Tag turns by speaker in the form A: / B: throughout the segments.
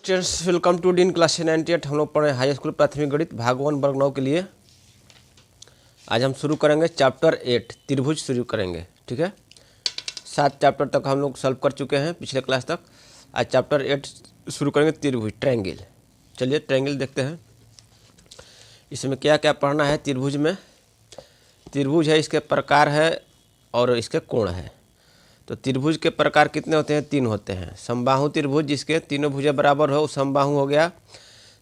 A: Students welcome to dean class 98। हम लोग पढ़ रहे हैं हाई स्कूल प्राथमिक गणित भाग 1 वर्ग 9 के लिए। आज हम शुरू करेंगे चैप्टर 8 त्रिभुज शुरू करेंगे। ठीक है, 7 चैप्टर तक हम लोग सॉल्व कर चुके हैं पिछले क्लास तक। आज चैप्टर 8 शुरू करेंगे त्रिभुज ट्रायंगल। चलिए ट्रायंगल देखते हैं इसमें क्या क्या पढ़ना है। त्रिभुज में त्रिभुज है, इसके प्रकार है और इसके कोण है। तो त्रिभुज के प्रकार कितने होते हैं? 3 होते हैं। समबाहु त्रिभुज जिसके तीनों भुजा बराबर हो वो समबाहु हो गया।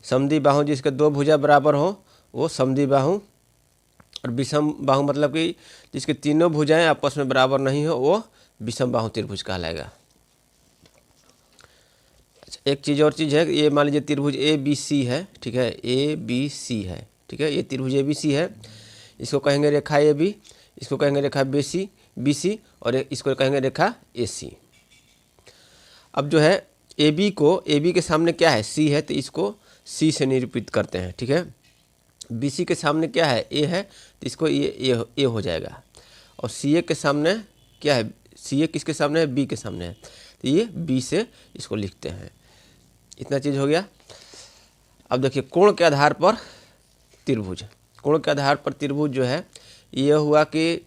A: समद्विबाहु जिसके 2 भुजा बराबर हो वो समद्विबाहु। और विषम बाहु मतलब कि जिसके तीनों भुजाएं आपस में बराबर नहीं हो वो विषम बाहु त्रिभुज कहलाएगा। अच्छा, एक चीज़ और चीज़ है, ये मान लीजिए त्रिभुज ABC है। ठीक है, ABC है। ठीक है, ये त्रिभुज ABC है। इसको कहेंगे रेखा AB, इसको कहेंगे रेखा BC और इसको कहेंगे रेखा AC। अब जो है AB के सामने क्या है? C है, तो इसको C से निरूपित करते हैं। ठीक है, BC के सामने क्या है? A है, तो इसको ये A हो जाएगा। और CA के सामने क्या है? CA किसके सामने है? B के सामने है, तो ये B से इसको लिखते हैं। इतना चीज़ हो गया। अब देखिए कोण के आधार पर त्रिभुज। कोण के आधार पर त्रिभुज जो है ये हुआ कि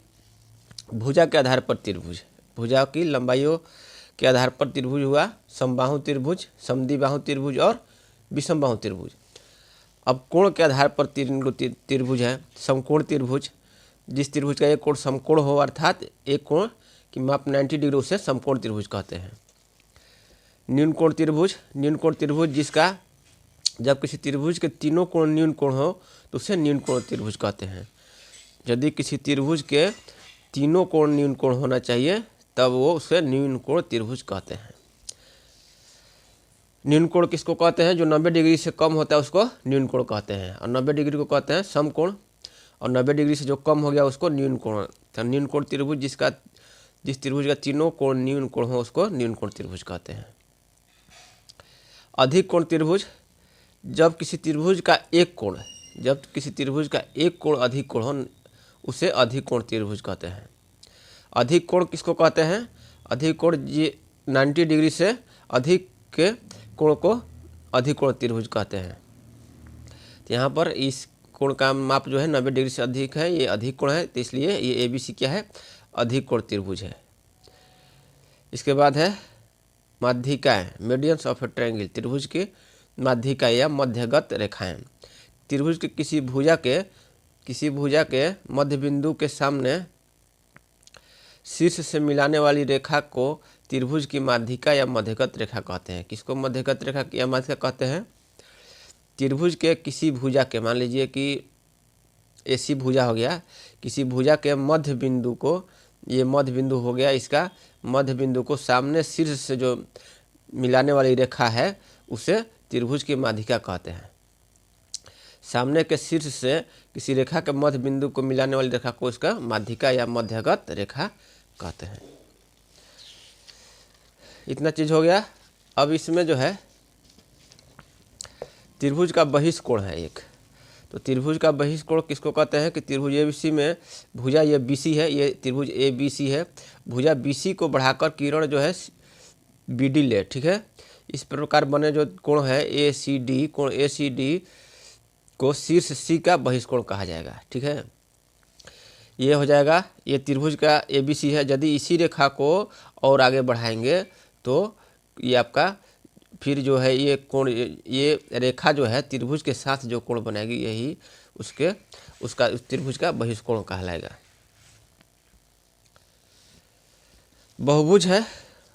A: भुजा के आधार पर त्रिभुज, भुजा की लंबाइयों के आधार पर त्रिभुज हुआ समबाहु त्रिभुज, समद्विबाहु त्रिभुज और विषमबाहु त्रिभुज। अब कोण के आधार पर त्रिभुज है समकोण त्रिभुज। जिस त्रिभुज का एक कोण समकोण हो अर्थात एक कोण की माप 90 डिग्री उसे समकोण त्रिभुज कहते हैं। न्यून कोण त्रिभुज, न्यून कोण त्रिभुज जिसका जब किसी त्रिभुज के तीनों कोण न्यून कोण हो तो उसे न्यून कोण त्रिभुज कहते हैं। यदि किसी त्रिभुज के तीनों कोण न्यून कोण होना चाहिए तब वो उसे न्यून कोण त्रिभुज कहते हैं। न्यून कोण किसको कहते हैं? जो 90 डिग्री से कम होता है उसको न्यून कोण कहते हैं। और 90 डिग्री को कहते हैं समकोण, और 90 डिग्री से जो कम हो गया उसको न्यून कोण। तो न्यून कोण त्रिभुज जिस त्रिभुज का तीनों कोण न्यून कोण हो उसको न्यून कोण त्रिभुज कहते हैं। अधिक कोण त्रिभुज, जब किसी त्रिभुज का एक कोण अधिक कोण हो उसे अधिक कोण त्रिभुज कहते हैं। अधिक कोण किसको कहते हैं? अधिक कोण ये 90 डिग्री से अधिक के कोण को अधिक कोण त्रिभुज कहते हैं। तो यहाँ पर इस कोण का माप जो है 90 डिग्री से अधिक है, ये अधिक कोण है, तो इसलिए ये ABC क्या है? अधिक कोण त्रिभुज है। इसके बाद है माध्यिकाएँ, मीडियंस ऑफ ए ट्रायंगल। त्रिभुज की माध्यिकाएँ या मध्यगत रेखाएँ। त्रिभुज के किसी भुजा के मध्य बिंदु के सामने शीर्ष से मिलाने वाली रेखा को त्रिभुज की माध्यिका या मध्यगत रेखा कहते हैं। किसको मध्यगत रेखा या माध्यिका कहते हैं? त्रिभुज के किसी भुजा के, मान लीजिए कि AC भुजा हो गया, किसी भुजा के मध्य बिंदु को, ये मध्य बिंदु हो गया, इसका मध्य बिंदु को सामने शीर्ष से जो मिलाने वाली रेखा है उसे त्रिभुज की माध्यिका कहते हैं। सामने के शीर्ष से किसी रेखा के मध्य बिंदु को मिलाने वाली रेखा को इसका माध्यिका या मध्यगत रेखा कहते हैं। इतना चीज हो गया। अब इसमें जो है त्रिभुज का बहिष्कोण है एक। तो त्रिभुज का बहिष्कोण किसको कहते हैं? कि त्रिभुज ABC में भुजा ये BC है, ये त्रिभुज ABC है, भुजा BC को बढ़ाकर किरण जो है BD ले। ठीक है, इस प्रकार बने जो कोण है ACD, कोण ACD को शीर्ष C का बहिष्कोण कहा जाएगा। ठीक है, ये हो जाएगा, ये त्रिभुज का ABC है। यदि इसी रेखा को और आगे बढ़ाएंगे तो ये आपका फिर जो है ये कोण, ये रेखा जो है त्रिभुज के साथ जो कोण बनेगी यही उसका त्रिभुज का बहिष्कोण कहलाएगा। बहुभुज है,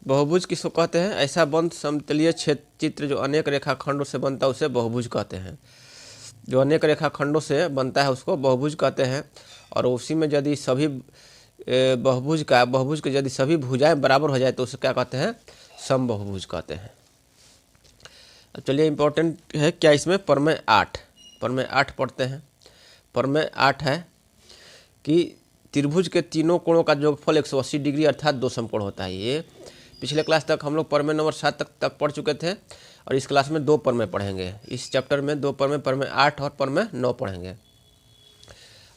A: बहुभुज किसको कहते हैं? ऐसा बंद समतलीय चित्र जो अनेक रेखाखंडों से बनता है उसे बहुभुज कहते हैं। जो अनेक रेखाखंडों से बनता है उसको बहुभुज कहते हैं। और उसी में यदि सभी बहुभुज के यदि सभी भुजाएं बराबर हो जाए तो उसे क्या कहते हैं? समबहुभुज कहते हैं। अब चलिए इम्पोर्टेंट है क्या इसमें? प्रमेय 8 पढ़ते हैं। प्रमेय 8 है कि त्रिभुज के तीनों कोणों का योगफल 180 डिग्री अर्थात 2 समकोण होता है। ये पिछले क्लास तक हम लोग प्रमेय नंबर 7 तक पढ़ चुके थे और इस क्लास में 2 प्रमेय पढ़ेंगे। इस चैप्टर में 2 प्रमेय, प्रमेय 8 और प्रमेय 9 पढ़ेंगे।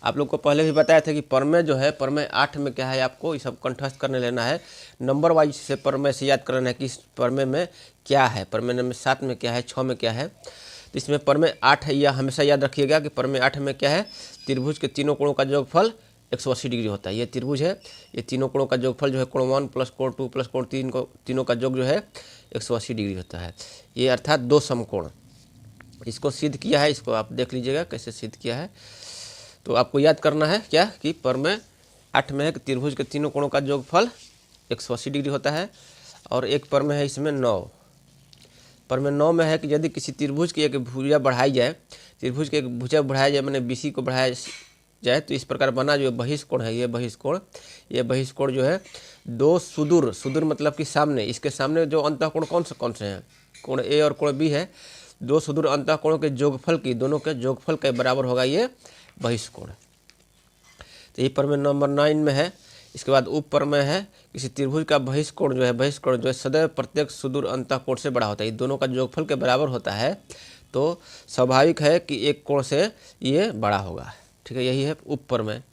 A: आप लोग को पहले भी बताया था कि प्रमेय जो है, प्रमेय 8 में क्या है, आपको ये सब कंठस्थ करने लेना है, नंबर वाइज से प्रमेय से याद करना है कि इस प्रमेय में क्या है, प्रमेय नंबर 7 में क्या है, 6 में क्या है। तो इसमें प्रमेय 8 है, यह हमेशा याद रखिएगा कि प्रमेय 8 में क्या है, त्रिभुज के तीनों कोणों का योगफल 180 डिग्री होता है। ये त्रिभुज है, ये तीनों कोणों का योगफल जो है कोण 1 प्लस कोण 2 प्लस कोण 3 को तीनों का योग जो है 180 डिग्री होता है। ये अर्थात 2 समकोण। इसको सिद्ध किया है, इसको आप देख लीजिएगा कैसे सिद्ध किया है। तो आपको याद करना है क्या कि प्रमेय 8 में है कि त्रिभुज के तीनों कोणों का योगफल 180 डिग्री होता है। और एक प्रमेय है इसमें 9, प्रमेय 9 में है कि यदि किसी त्रिभुज की एक भुजा बढ़ाई जाए, त्रिभुज की एक भुजा बढ़ाया जाए मैंने BC को बढ़ाया जाए, तो इस प्रकार बना जो बहिष्कोण है, ये बहिष्कोण, ये बहिष्कोण जो है 2 सुदूर, सुदूर मतलब कि सामने, इसके सामने जो अंतःकोण कौन से हैं, कोण A और कोण B है, 2 सुदूर अंतःकोणों के योगफल की, दोनों के योगफल के बराबर होगा ये बहिष्कोण। तो ये प्रमेय नंबर 9 में है। इसके बाद उप प्रमेय है, किसी त्रिभुज का बहिष्कोण जो है सदैव प्रत्येक सुदूर अंतःकोण से बड़ा होता है, ये दोनों का योगफल के बराबर होता है, तो स्वाभाविक है कि एक कोण से ये बड़ा होगा। ठीक है, यही है उप प्रमेय।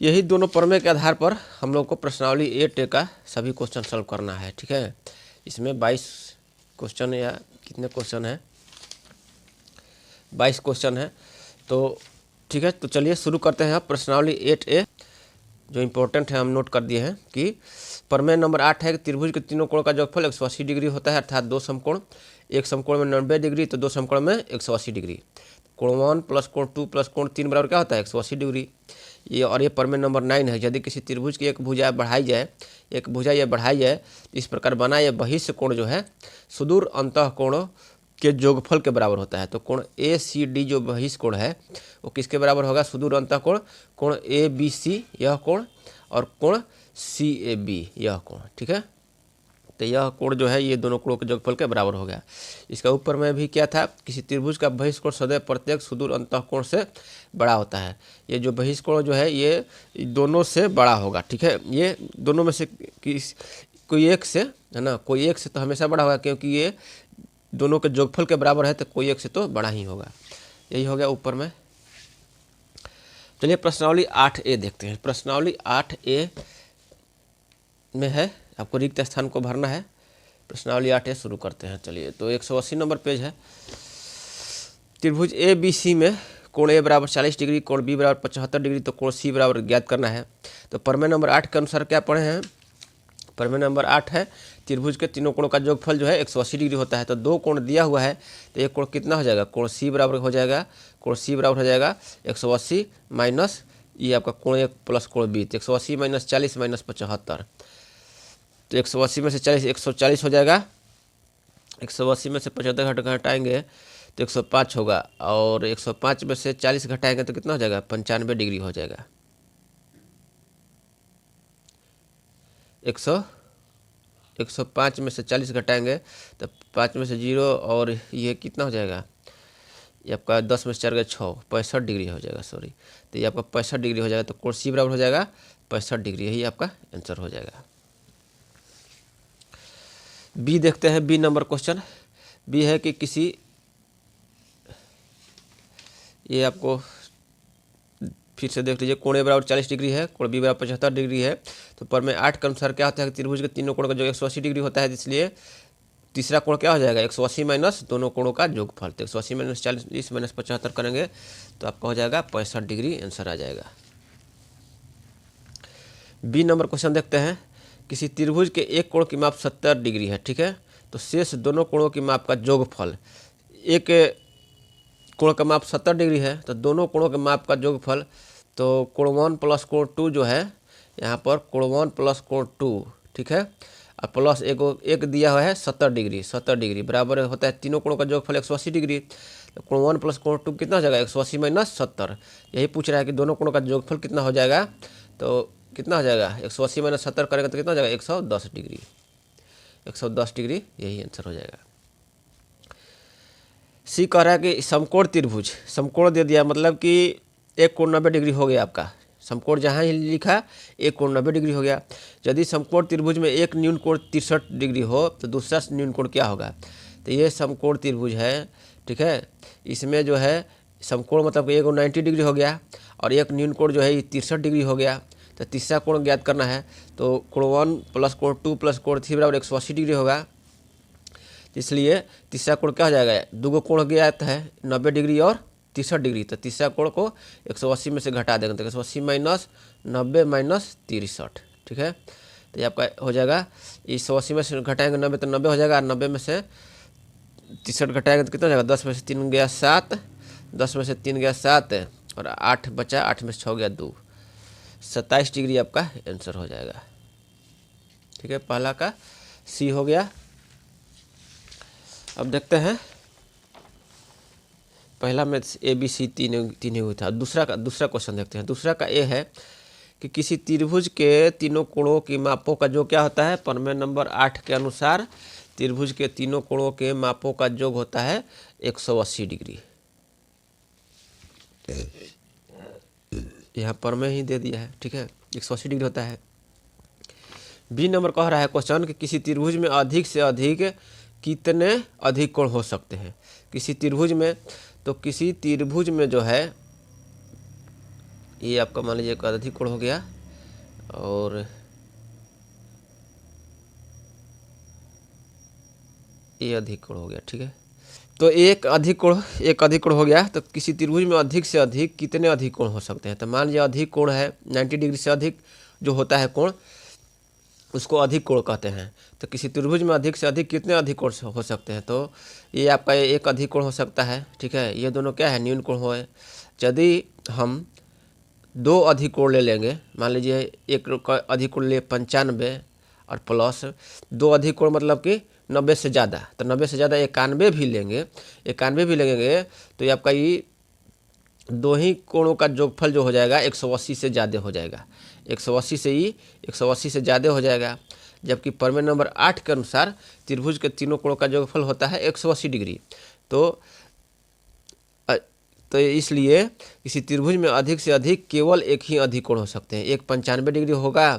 A: यही दोनों प्रमेय के आधार पर हम लोग को प्रश्नावली 8A का सभी क्वेश्चन सॉल्व करना है। ठीक है, इसमें 22 क्वेश्चन या कितने क्वेश्चन है, 22 क्वेश्चन है। तो ठीक है, तो चलिए शुरू करते हैं। प्रश्नावली 8A जो इम्पोर्टेंट है हम नोट कर दिए हैं कि प्रमेय नंबर 8 है कि त्रिभुज के तीनों कोण का योगफल 180 डिग्री होता है, अर्थात 2 समकोण, एक समकोण में 90 डिग्री तो 2 समकोण में 180 डिग्री। कोण 1 प्लस कोण 2 प्लस कोण 3 बराबर क्या होता है 180 डिग्री। ये और ये प्रमेय नंबर 9 है, यदि किसी त्रिभुज की एक भुजा बढ़ाई जाए, एक भुजा यह बढ़ाई जाए, इस प्रकार बना यह बहिष्ठ कोण जो है सुदूर अंतःकोणों के योगफल के बराबर होता है। तो कोण ACD जो बहिष्ठ कोण है वो किसके बराबर होगा, सुदूर अंतःकोण, कोण ABC यह कोण, और कोण CAB यह कोण। ठीक है, तो यह कोण जो है ये दोनों कोणों के योगफल के बराबर हो गया। इसका ऊपर में भी क्या था, किसी त्रिभुज का बहिष्ठ कोण सदैव प्रत्येक सुदूर अंतःकोण से बड़ा होता है। ये जो बहिष्ठ कोण जो है ये दोनों से बड़ा होगा। ठीक है, ये दोनों में से कोई एक से है ना, कोई एक से तो हमेशा बड़ा होगा, क्योंकि ये दोनों के योगफल के बराबर है, तो कोई एक से तो बड़ा ही होगा। यही हो गया ऊपर में। चलिए प्रश्नावली 8A देखते हैं। प्रश्नावली 8A में है, आपको रिक्त स्थान को भरना है। प्रश्नावली 8A शुरू करते हैं। चलिए, तो 180 नंबर पेज है। त्रिभुज ABC में कोण A बराबर 40 डिग्री, कोण B बराबर 75 डिग्री, तो कोण C बराबर ज्ञात करना है। तो प्रमेय नंबर 8 के अनुसार क्या पढ़े हैं, प्रमेय नंबर 8 है त्रिभुज के तीनों कोणों का योगफल जो है 180 डिग्री होता है। तो 2 कोण दिया हुआ है, तो एक कोण कितना हो जाएगा, कोण C बराबर हो जाएगा, कोण C बराबर हो जाएगा 180 माइनस ये आपका कोण 1 प्लस कोण B, तो 180 माइनस 40 माइनस 75, तो 180 में से 40 140 हो जाएगा, 180 में से 75 घटाएंगे तो 105 होगा, और 105 में से 40 घटाएंगे तो कितना हो जाएगा 95 डिग्री हो जाएगा। 105 में से 40 घटाएंगे तो 5 में से 0, और ये कितना हो जाएगा, ये आपका 10 में से 4 गए 6, 65 डिग्री हो जाएगा, सॉरी। तो ये आपका 65 डिग्री हो जाएगा, तो कोण C बराबर हो जाएगा 65 डिग्री, यही आपका आंसर हो जाएगा। B देखते हैं, B नंबर क्वेश्चन। B है कि किसी, ये आपको फिर से देख लीजिए, कोण A बराबर 40 डिग्री है, कोण B बराबर 75 डिग्री है। तो प्रमेय 8 के अनुसार क्या होता है कि त्रिभुज के तीनों कोण का जो 180 डिग्री होता है, इसलिए तीसरा कोण क्या हो जाएगा 180 माइनस दोनों कोणों का योगफल। तो 180 माइनस 40 माइनस 75 करेंगे तो आपका हो जाएगा 65 डिग्री, आंसर आ जाएगा। B नंबर क्वेश्चन देखते हैं। किसी त्रिभुज के एक कोण की माप 70 डिग्री है, ठीक है, तो शेष दोनों कोणों की माप का योगफल, एक कोण का माप 70 डिग्री है, तो दोनों कोणों के माप का योगफल, तो कोण 1 प्लस कोण 2 जो है, यहाँ पर कोण 1 प्लस कोण 2, ठीक है, और प्लस एक दिया हुआ है 70 डिग्री, 70 डिग्री बराबर होता है तीनों कोणों का योगफल 180 डिग्री। तो कोण 1 प्लस कोण 2 कितना हो जाएगा 180 माइनस 70, यही पूछ रहा है कि दोनों कोणों का योगफल कितना हो जाएगा, तो कितना हो जाएगा 180 माइनस 70 करेंगे तो कितना हो जाएगा 110 डिग्री, 110 डिग्री, यही आंसर हो जाएगा। सी कह रहा है कि समकोण त्रिभुज, समकोण दे दिया मतलब कि एक कोण 90 डिग्री हो गया आपका, समकोण जहाँ ही लिखा एक कोण 90 डिग्री हो गया। यदि समकोण त्रिभुज में एक न्यून कोण 63 डिग्री हो तो दूसरा न्यून कोण क्या होगा, तो ये समकोण त्रिभुज है, ठीक है, इसमें जो है समकोण मतलब कि एक 90 डिग्री हो गया, और एक न्यून कोण जो है ये 63 डिग्री हो गया। तो तीसरा कोण ज्ञात करना है, तो कोण 1 प्लस कोण 2 प्लस कोण 3 बराबर 180 डिग्री होगा। इसलिए तीसरा कोण क्या हो जाएगा, दो गो कोण ज्ञात है 90 डिग्री और 63 डिग्री, तो तीसरा कोण को 180 में से घटा देंगे, तो 180 माइनस 90 माइनस 63, ठीक है। तो ये आपका हो जाएगा, इस 180 में से घटाएंगे 90 तो 90 हो जाएगा, 90 में से 63 घटाएंगे तो कितना हो जाएगा, 10 में से 3 गया 7, 10 में से 3 गया 7 और 8 बचा, 8 में से 6 गया 2, 27 डिग्री आपका आंसर हो जाएगा, ठीक है। पहला का सी हो गया। अब देखते हैं, पहला में ए बी सी तीन हुआ था। दूसरा क्वेश्चन देखते हैं। दूसरा का ए है कि किसी त्रिभुज के तीनों कोणों की मापों का जो क्या होता है, प्रमेय नंबर 8 के अनुसार त्रिभुज के तीनों कोणों के मापों का योग होता है 180 डिग्री। यहाँ प्रमेय ही दे दिया है, ठीक है, 180 डिग्री होता है। बी नंबर कह रहा है क्वेश्चन कि किसी त्रिभुज में अधिक से अधिक कितने अधिक कोण हो सकते हैं। किसी त्रिभुज में, तो किसी त्रिभुज में जो है ये आपका मान लीजिए एक अधिक कोण हो गया और ये अधिक कोण हो गया, ठीक है। तो एक अधिक कोण हो गया, तो किसी त्रिभुज में अधिक से अधिक कितने अधिक कोण हो सकते हैं। तो मान लीजिए अधिक कोण है 90 डिग्री से अधिक जो होता है कोण, उसको अधिक कोण कहते हैं। तो किसी त्रिभुज में अधिक से अधिक कितने अधिक कोण हो सकते हैं, तो ये आपका एक अधिक कोण हो सकता है, ठीक है। ये दोनों क्या है, न्यून कोण हो। यदि हम दो अधिक कोण ले लेंगे, मान लीजिए एक अधिक कोण ले 95 और प्लस दो अधिक कोण मतलब कि 90 से ज़्यादा, तो 90 से ज़्यादा 91 भी लेंगे, 91 भी लेंगे, तो ये आपका ये दो ही कोणों का योगफल जो हो जाएगा 180 से ज़्यादा हो जाएगा, 180 से ही 180 से ज़्यादा हो जाएगा। जबकि प्रमेय नंबर 8 के अनुसार त्रिभुज के तीनों कोणों का योगफल होता है 180 डिग्री। तो इसलिए किसी त्रिभुज में अधिक से अधिक केवल एक ही अधिक कोण हो सकते हैं। एक 95 डिग्री होगा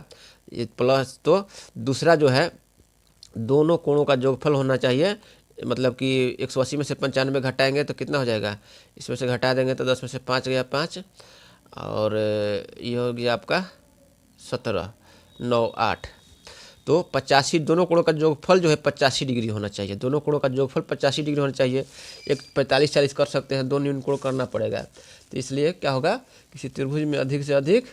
A: प्लस, तो दूसरा जो है दोनों कोणों का योगफल होना चाहिए, मतलब कि 180 में से 95 घटाएंगे तो कितना हो जाएगा, इसमें से घटा देंगे तो 10 में से 5 गया 5 और ये हो गया आपका 17, 9, 8, तो 85 दोनों कोणों का योगफल जो है 85 डिग्री होना चाहिए। दोनों कोणों का योगफल 85 डिग्री होना चाहिए। एक 45-40 कर सकते हैं, दो न्यून कोण करना पड़ेगा। तो इसलिए क्या होगा, किसी त्रिभुज में अधिक से अधिक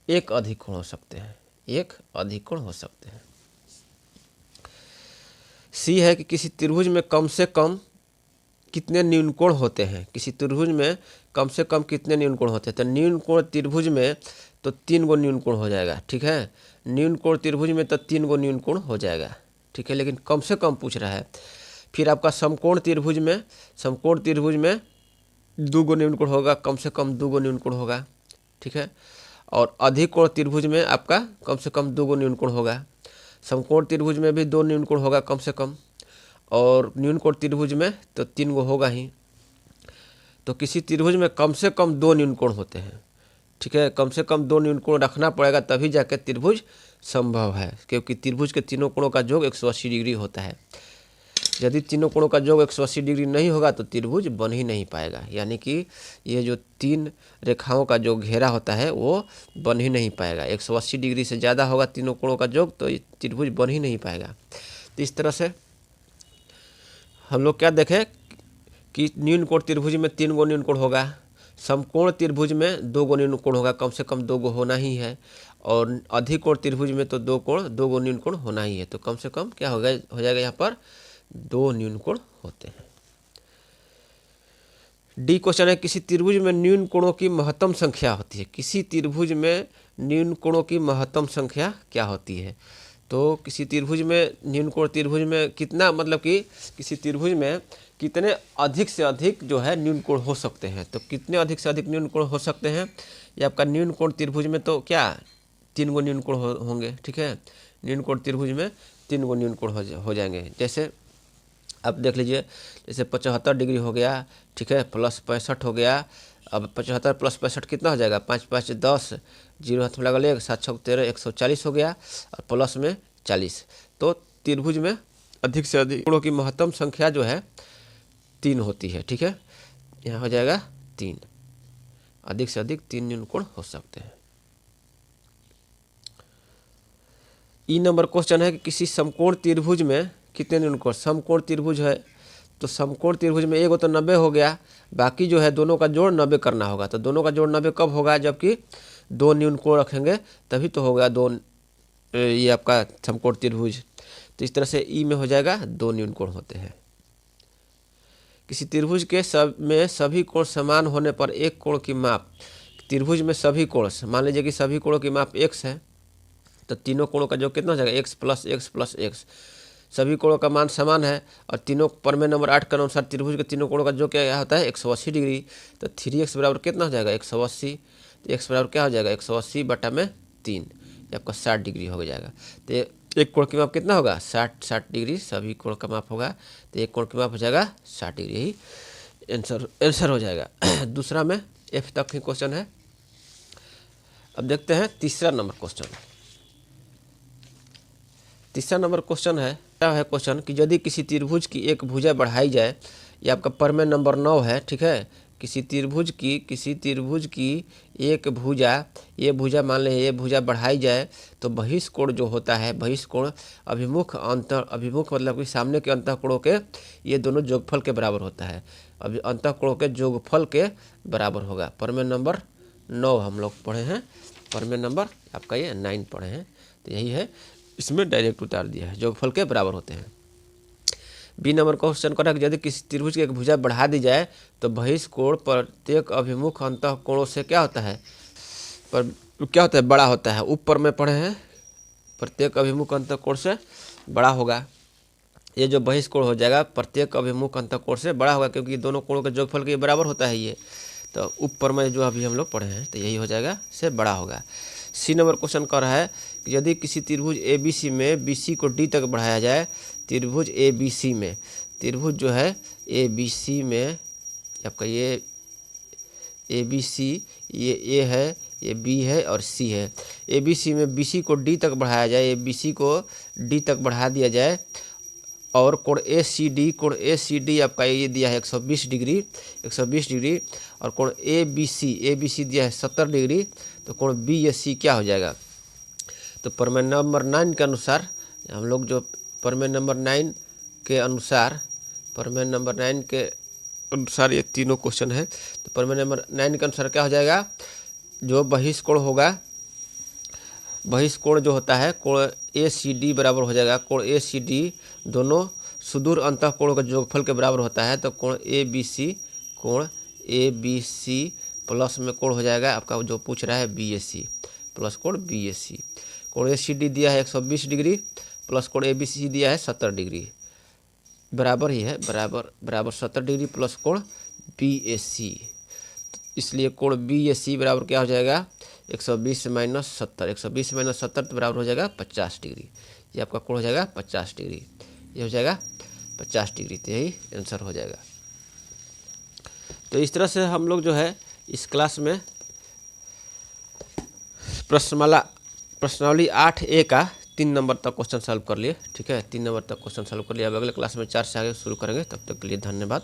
A: एक अधिक कोण हो सकते हैं, एक अधिक कोण हो सकते हैं। सी है कि किसी त्रिभुज में कम से कम कितने न्यून कोण होते हैं। किसी त्रिभुज में कम से कम कितने न्यून कोण होते हैं, तो न्यून कोण त्रिभुज में तो 3 गो न्यून कोण हो जाएगा, ठीक है। न्यून कोण त्रिभुज में तो 3 गो न्यून कोण हो जाएगा, ठीक है, लेकिन कम से कम पूछ रहा है। फिर आपका समकोण त्रिभुज में 2 गो न्यून कोण होगा, कम से कम 2 गो न्यून कोण होगा, ठीक है। और अधिक कोण त्रिभुज में आपका कम से कम 2 गो न्यून कोण होगा। समकोण त्रिभुज में भी 2 न्यून कोण होगा कम से कम, और न्यून कोण त्रिभुज में तो 3 गो होगा ही। तो किसी त्रिभुज में कम से कम 2 न्यून कोण होते हैं, ठीक है। कम से कम 2 न्यून कोण रखना पड़ेगा तभी जाकर त्रिभुज संभव है, क्योंकि त्रिभुज के तीनों कोणों का योग 180 डिग्री होता है। यदि तीनों कोणों का योग 180 डिग्री नहीं होगा तो त्रिभुज बन ही नहीं पाएगा, यानी कि ये जो 3 रेखाओं का जो घेरा होता है वो बन ही नहीं पाएगा। 180 डिग्री से ज़्यादा होगा तीनों कोणों का योग तो त्रिभुज बन ही नहीं पाएगा। तो इस तरह से हम लोग क्या देखें कि न्यून कोण त्रिभुज में 3 गो न्यून कोण होगा, समकोण त्रिभुज में 2 गो न्यून कोण होगा, कम से कम 2 गो होना ही है, और अधिक कोण त्रिभुज में तो 2 गो न्यून कोण होना ही है। तो कम से कम क्या हो जाएगा यहाँ पर 2 न्यून कोण होते हैं। डी क्वेश्चन है, किसी त्रिभुज में न्यून कोणों की महत्तम संख्या होती है। किसी त्रिभुज में न्यून कोणों की महत्तम संख्या क्या होती है। तो किसी त्रिभुज में न्यून कोण त्रिभुज में कितना, मतलब कि किसी त्रिभुज में कितने अधिक से अधिक जो है न्यून कोण हो सकते हैं। तो कितने अधिक से अधिक न्यून कोण हो सकते हैं, ये आपका न्यून कोण त्रिभुज में तो क्या 3 गो न्यून कोण होंगे, ठीक है। न्यून कोण त्रिभुज में 3 गो न्यून कोण हो जाएंगे। जैसे आप देख लीजिए, जैसे 75 डिग्री हो गया, ठीक है, प्लस 65 हो गया। अब 75 प्लस 65 कितना हो जाएगा, 5 5 10, 0 हाथ में लगा ले, 7 6 13, 140 हो गया, और प्लस में 40। तो त्रिभुज में अधिक से अधिक कोणों की महत्तम संख्या जो है 3 होती है, ठीक है। यहाँ हो जाएगा 3, अधिक से अधिक 3 न्यून कोण हो सकते हैं। ई नंबर क्वेश्चन है कि किसी समकोण त्रिभुज में कितने न्यून कोण। समकोण त्रिभुज है तो समकोण त्रिभुज में एक तो 90 हो गया, बाकी जो है दोनों का जोड़ 90 करना होगा। तो दोनों का जोड़ 90 कब होगा, जबकि 2 न्यून कोण रखेंगे तभी तो होगा ये आपका समकोण त्रिभुज। तो इस तरह से ई में हो जाएगा 2 न्यून कोण होते हैं। किसी त्रिभुज के में सभी कोण समान होने पर एक कोण की माप, त्रिभुज में सभी कोण, मान लीजिए कि सभी कोणों की माप x है, तो तीनों कोणों का जो कितना हो जाएगा x plus x plus x. सभी कोणों का मान समान है और तीनों प्रमेय नंबर 8 के अनुसार त्रिभुज के तीनों कोणों का जो क्या होता है 180 डिग्री। तो 3x बराबर कितना हो जाएगा 180। तो x बराबर क्या हो जाएगा 180 बटा में 3, ये आपका 60 डिग्री हो जाएगा। तो एक कोण की माप कितना होगा 60 डिग्री, सभी कोण का माप होगा। तो एक कोण की माप हो जाएगा 60 डिग्री, यही आंसर हो जाएगा। दूसरा में F तक ही क्वेश्चन है। अब देखते हैं तीसरा नंबर क्वेश्चन। तीसरा नंबर क्वेश्चन है, क्या है क्वेश्चन कि यदि किसी त्रिभुज की एक भुजा बढ़ाई जाए, ये आपका प्रमेय नंबर 9 है, ठीक है। किसी त्रिभुज की एक भुजा, ये भुजा मान लें ये भुजा बढ़ाई जाए तो बहिष्कोण जो होता है, बहिष्कोण अभिमुख मतलब कि सामने के अंतःकोणों के ये दोनों जोगफल के बराबर होता है। अभी अंतःकोणों के जोगफल के बराबर होगा। प्रमेय नंबर 9 हम लोग पढ़े हैं, प्रमेय नंबर आपका ये 9 पढ़े हैं। तो यही है, इसमें डायरेक्ट उतार दिया है, जोगफल के बराबर होते हैं। बी नंबर क्वेश्चन कर रहा है कि यदि किसी त्रिभुज की एक भुजा बढ़ा दी जाए तो बहिष्कोण प्रत्येक अभिमुख अंतःकोणों से क्या होता है, बड़ा होता है। ऊपर में पढ़े हैं प्रत्येक अभिमुख अंतःकोण से बड़ा होगा। ये जो बहिष्कोण हो जाएगा प्रत्येक अभिमुख अंतःकोण से बड़ा होगा, क्योंकि दोनों कोणों के जोगफल के बराबर होता है ये। तो ऊपर में जो अभी हम लोग पढ़े हैं तो यही हो जाएगा, से बड़ा होगा। सी नंबर क्वेश्चन कर रहा है कि यदि किसी त्रिभुज ABC में BC को D तक बढ़ाया जाए, त्रिभुज ABC में, त्रिभुज जो है ABC में आपका ये ABC, ये A है, ये B है और C है। ABC में BC को D तक बढ़ाया जाए, ये BC को D तक बढ़ा दिया जाए और कोण ACD आपका ये दिया है 120 डिग्री और कोण ABC दिया है 70 डिग्री। तो कोण BAC क्या हो जाएगा। तो प्रमेय नंबर 9 के अनुसार हम लोग जो प्रमेय नंबर 9 के अनुसार ये तीनों क्वेश्चन है। तो प्रमेय नंबर 9 के अनुसार क्या हो जाएगा, जो बहिष्कोण होगा, बहिष्कोण जो होता है कोण ACD बराबर हो जाएगा, कोण ACD दोनों सुदूर अंतःकोणों के जोगफल के बराबर होता है। तो कोण ABC प्लस में कोण हो जाएगा आपका जो पूछ रहा है BAC प्लस कोण BAC। कोण ACD दिया है 120 डिग्री प्लस कोण ABC दिया है 70 डिग्री, बराबर ही है, बराबर 70 डिग्री प्लस कोण BAC। इसलिए कोण BAC बराबर क्या हो जाएगा 120 माइनस 70 तो बराबर हो जाएगा 50 डिग्री। ये आपका कोण हो जाएगा 50 डिग्री, ये हो जाएगा 50 डिग्री। तो यही आंसर हो जाएगा। तो इस तरह से हम लोग जो है इस क्लास में प्रश्नावली 8A का 3 नंबर तक क्वेश्चन सॉल्व कर लिए, ठीक है। 3 नंबर तक क्वेश्चन सॉल्व कर लिया। अब अगले क्लास में 4 से आगे शुरू करेंगे। तब तक के लिए धन्यवाद।